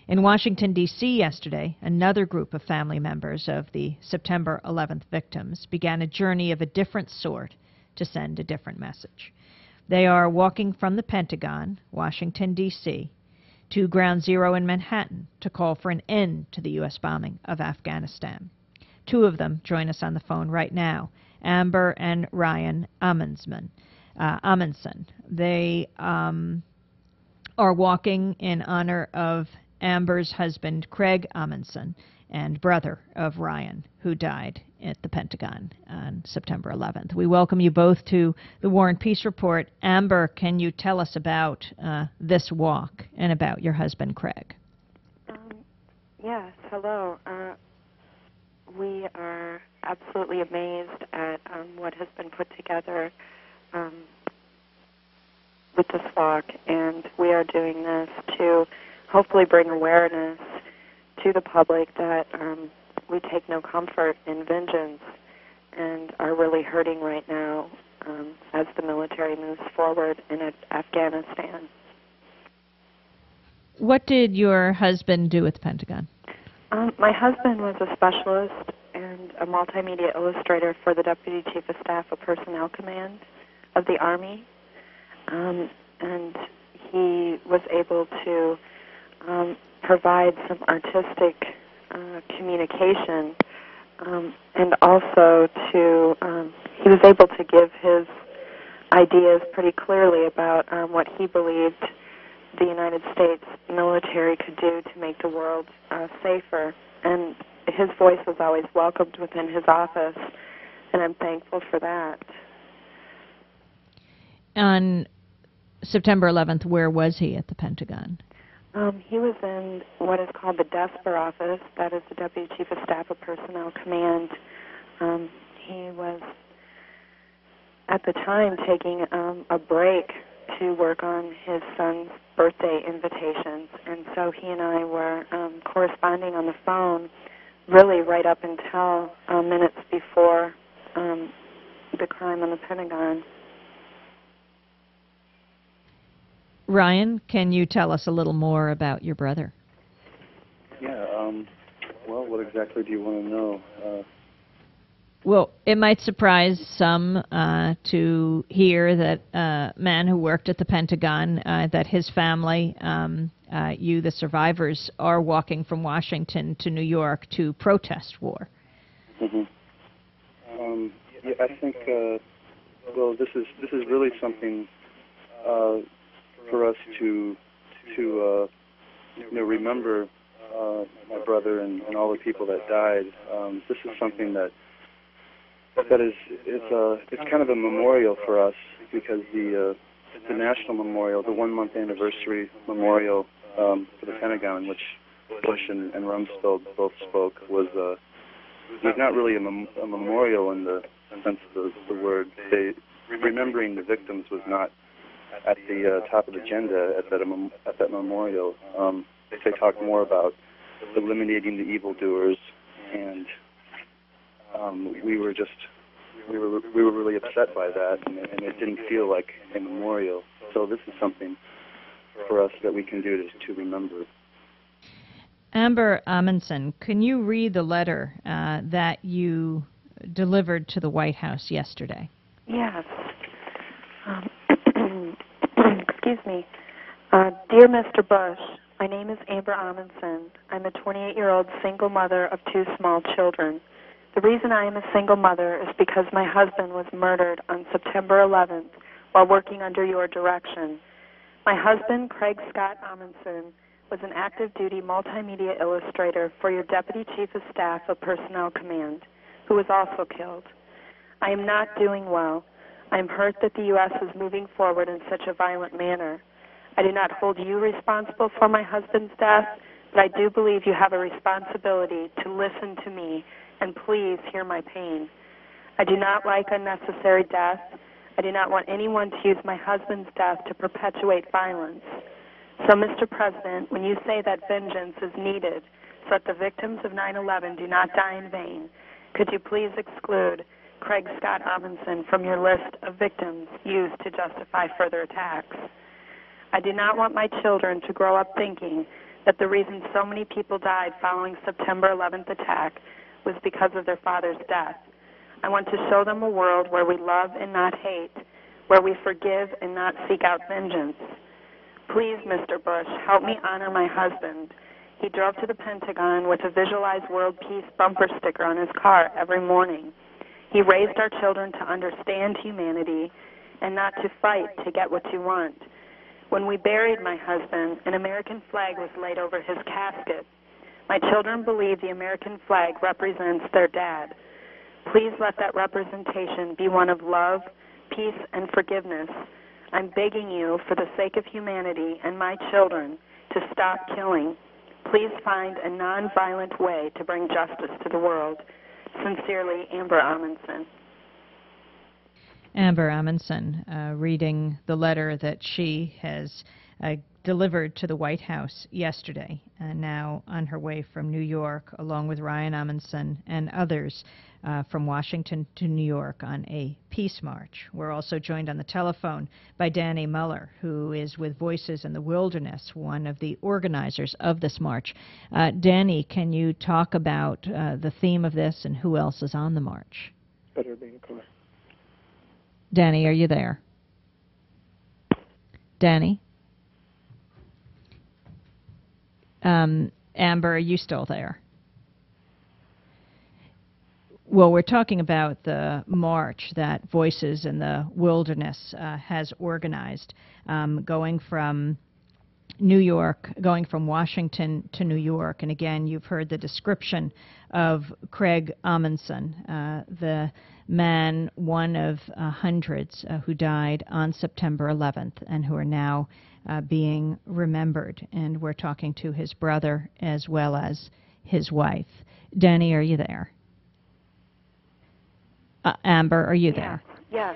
In Washington, D.C. yesterday, another group of family members of the September 11th victims began a journey of a different sort to send a different message. They are walking from the Pentagon, Washington, D.C., to Ground Zero in Manhattan to call for an end to the U.S. bombing of Afghanistan. Two of them join us on the phone right now, Amber and Ryan Amundson. They are walking in honor of Amber's husband, Craig Amundson, and brother of Ryan, who died at the Pentagon on September 11th. We welcome you both to the War and Peace Report. Amber, can you tell us about this walk and about your husband, Craig? Yes, hello. We are absolutely amazed at what has been put together with this walk, and we are doing this to hopefully bring awareness to the public that we take no comfort in vengeance and are really hurting right now as the military moves forward in Afghanistan. What did your husband do at the Pentagon? My husband was a specialist and a multimedia illustrator for the Deputy Chief of Staff of Personnel Command of the Army, and he was able to provide some artistic communication, and also he was able to give his ideas pretty clearly about what he believed the United States military could do to make the world safer. And his voice was always welcomed within his office, and I'm thankful for that. On September 11th, where was he at the Pentagon? He was in what is called the DESPER office. That is the Deputy Chief of Staff of Personnel Command. He was, at the time, taking a break to work on his son's birthday invitations. And so he and I were corresponding on the phone really right up until minutes before the crime on the Pentagon. Ryan, can you tell us a little more about your brother? Yeah, well, what exactly do you want to know? Well, it might surprise some to hear that a man who worked at the Pentagon, that his family, you, the survivors, are walking from Washington to New York to protest war. Mm-hmm. Yeah, I think, well, this is really something for us to remember my brother and all the people that died. This is something that is it's kind of a memorial for us, because the national memorial, the 1-month anniversary memorial for the Pentagon, which Bush and Rumsfeld both spoke, was not really a memorial in the sense of the word. Remembering the victims was not at the top of the agenda at that memorial. They talked more about eliminating the evildoers, and we were really upset by that, and it didn't feel like a memorial. So this is something for us that we can do to remember. Amber Amundson, can you read the letter that you delivered to the White House yesterday? Yes. Excuse me. Dear Mr. Bush, my name is Amber Amundson. I'm a 28-year-old single mother of 2 small children. The reason I am a single mother is because my husband was murdered on September 11th while working under your direction. My husband, Craig Scott Amundson, was an active-duty multimedia illustrator for your Deputy Chief of Staff of Personnel Command, who was also killed. I am not doing well. I am hurt that the U.S. is moving forward in such a violent manner. I do not hold you responsible for my husband's death, but I do believe you have a responsibility to listen to me and please hear my pain. I do not like unnecessary death. I do not want anyone to use my husband's death to perpetuate violence. So, Mr. President, when you say that vengeance is needed so that the victims of 9/11 do not die in vain, could you please exclude Craig Scott Amundson from your list of victims used to justify further attacks? I do not want my children to grow up thinking that the reason so many people died following September 11th attack was because of their father's death. I want to show them a world where we love and not hate, where we forgive and not seek out vengeance. Please, Mr. Bush, help me honor my husband. He drove to the Pentagon with a Visualize World Peace bumper sticker on his car every morning. He raised our children to understand humanity and not to fight to get what you want. When we buried my husband, an American flag was laid over his casket. My children believe the American flag represents their dad. Please let that representation be one of love, peace, and forgiveness. I'm begging you, for the sake of humanity and my children, to stop killing. Please find a nonviolent way to bring justice to the world. Sincerely, Amber Amundson. Amber Amundson reading the letter that she has delivered to the White House yesterday, now on her way from New York, along with Ryan Amundson and others from Washington to New York on a peace march. We're also joined on the telephone by Danny Muller, who is with Voices in the Wilderness, one of the organizers of this march. Danny, can you talk about the theme of this and who else is on the march? Better being clear. Danny, are you there? Danny? Amber, are you still there? Well, we're talking about the march that Voices in the Wilderness has organized, going from New York, going from Washington to New York. And again, you've heard the description of Craig Amundson, the man, one of hundreds who died on September 11th and who are now being remembered. And we're talking to his brother as well as his wife. Danny, are you there? Amber, are you there? Yes.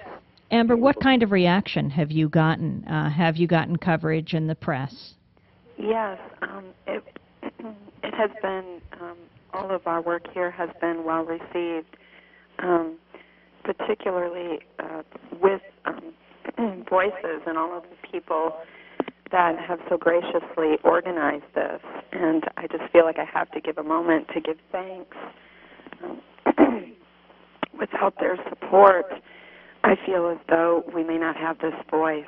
Amber, what kind of reaction have you gotten? Have you gotten coverage in the press? Yes. It has been, all of our work here has been well received, particularly with Voices and all of the people that have so graciously organized this. And I just feel like I have to give a moment to give thanks. Without their support, I feel as though we may not have this voice.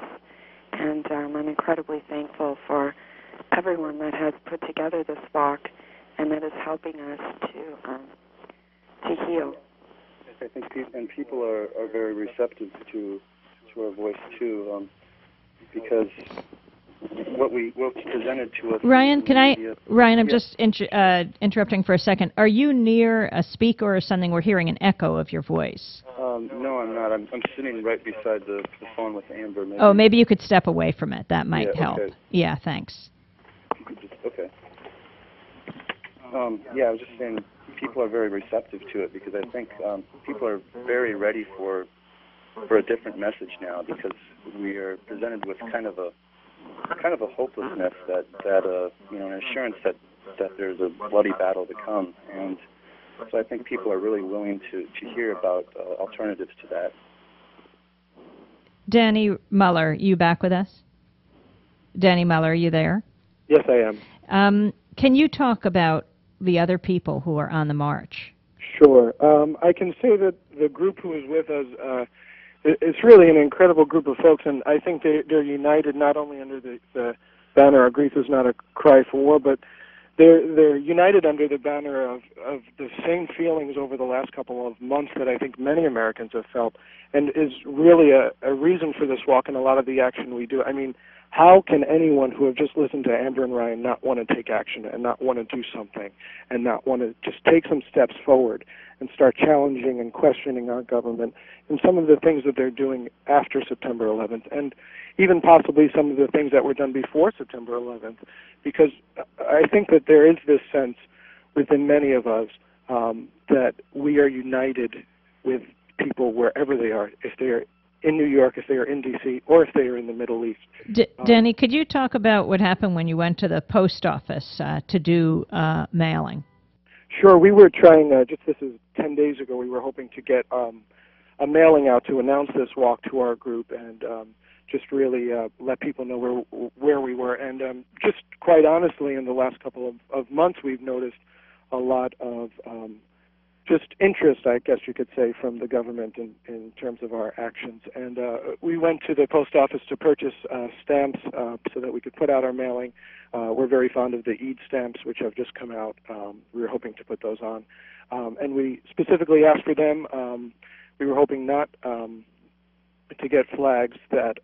And I'm incredibly thankful for everyone that has put together this walk and that is helping us to heal. I think people are very receptive to our voice too, because what we presented to us. Ryan, I'm just interrupting for a second. Are you near a speaker or something? We're hearing an echo of your voice. No, I'm not. I'm sitting right beside the phone with Amber. Maybe. Oh, maybe you could step away from it. That might help. Okay. Yeah, thanks. Okay. Yeah, I was just saying people are very receptive to it because I think people are very ready for a different message now because we are presented with kind of a hopelessness that an assurance that there's a bloody battle to come, and so I think people are really willing to hear about alternatives to that. Danny Muller, you back with us? Danny Muller, are you there? Yes, I am. Can you talk about the other people who are on the march? Sure. I can say that the group who is with us, it's really an incredible group of folks, and I think they're united not only under the banner "Our grief is not a cry for war," but they're united under the banner of the same feelings over the last couple of months that I think many Americans have felt, and is really a reason for this walk and a lot of the action we do. I mean, how can anyone who have just listened to Amber and Ryan not want to take action and not want to do something and not want to just take some steps forward and start challenging and questioning our government and some of the things that they're doing after September 11th and even possibly some of the things that were done before September 11th? Because I think that there is this sense within many of us that we are united with people wherever they are, if they are in New York, if they are in D.C., or if they are in the Middle East. Danny, could you talk about what happened when you went to the post office to do mailing? Sure. We were trying, this is 10 days ago, we were hoping to get a mailing out to announce this walk to our group and just really let people know where we were. And just quite honestly, in the last couple of months, we've noticed a lot of just interest, I guess you could say, from the government in terms of our actions. And we went to the post office to purchase stamps so that we could put out our mailing. We're very fond of the Eid stamps, which have just come out. We were hoping to put those on. And we specifically asked for them. We were hoping not to get flags that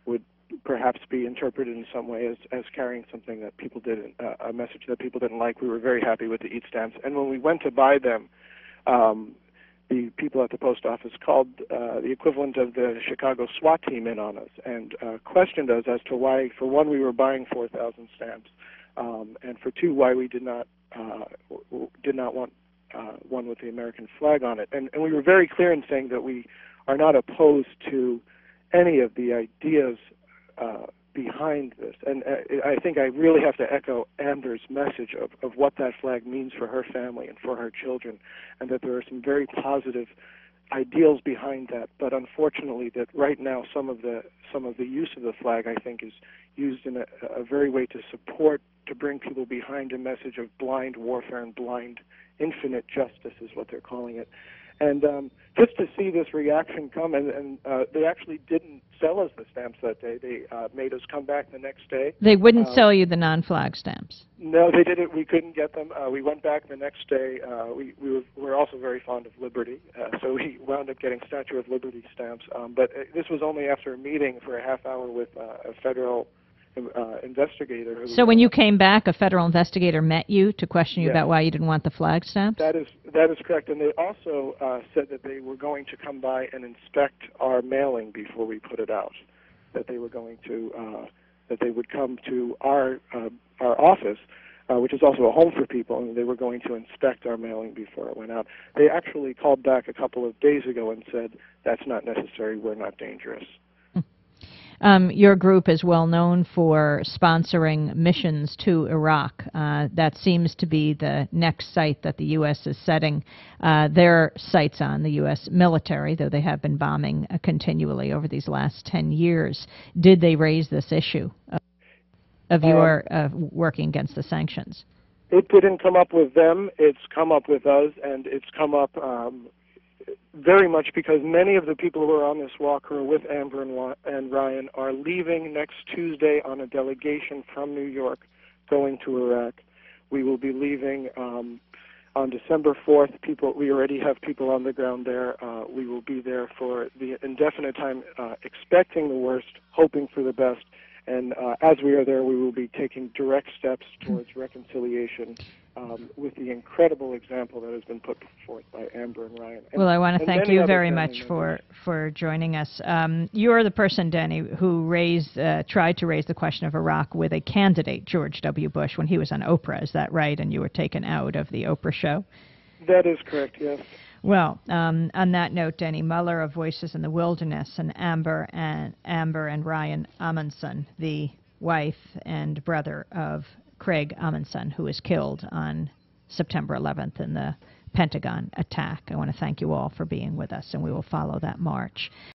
would perhaps be interpreted in some way as carrying something that people didn't, a message that people didn't like. We were very happy with the Eid stamps. And when we went to buy them, the people at the post office called the equivalent of the Chicago SWAT team in on us and questioned us as to why, for one, we were buying 4,000 stamps, and for two, why we did not want one with the American flag on it. And we were very clear in saying that we are not opposed to any of the ideas behind this. And I think I really have to echo Amber's message of what that flag means for her family and for her children, and that there are some very positive ideals behind that. But unfortunately, that right now some of the use of the flag, I think, is used in a very way to support, to bring people behind a message of blind warfare and blind infinite justice is what they're calling it. And just to see this reaction come, and they actually didn't sell us the stamps that day. They made us come back the next day. They wouldn't sell you the non-flag stamps? No, they didn't. We couldn't get them. We went back the next day. We were also very fond of liberty, so we wound up getting Statue of Liberty stamps. But this was only after a meeting for a half hour with a federal investigator. So when you came back, a federal investigator met you to question you about why you didn't want the flag stamps? That is correct. And they also said that they were going to come by and inspect our mailing before we put it out. That they were going to that they would come to our office, which is also a home for people, and they were going to inspect our mailing before it went out. They actually called back a couple of days ago and said, that's not necessary, we're not dangerous. Your group is well known for sponsoring missions to Iraq. That seems to be the next site that the U.S. is setting their sights on, the U.S. military, though they have been bombing continually over these last 10 years. Did they raise this issue of your working against the sanctions? It didn't come up with them. It's come up with us, and it's come up very much because many of the people who are on this walk who are with Amber and Ryan are leaving next Tuesday on a delegation from New York going to Iraq. We will be leaving on December 4th. We already have people on the ground there. We will be there for the indefinite time, expecting the worst, hoping for the best. And as we are there, we will be taking direct steps towards reconciliation with the incredible example that has been put forth by Amber and Ryan. Well, I want to thank you very much for joining us. You're the person, Denny, who tried to raise the question of Iraq with a candidate, George W. Bush, when he was on Oprah. Is that right? And you were taken out of the Oprah show? That is correct, yes. Well, on that note, Denny Muller of Voices in the Wilderness, and Amber and Ryan Amundson, the wife and brother of Craig Amundson, who was killed on September 11th in the Pentagon attack. I want to thank you all for being with us, and we will follow that march.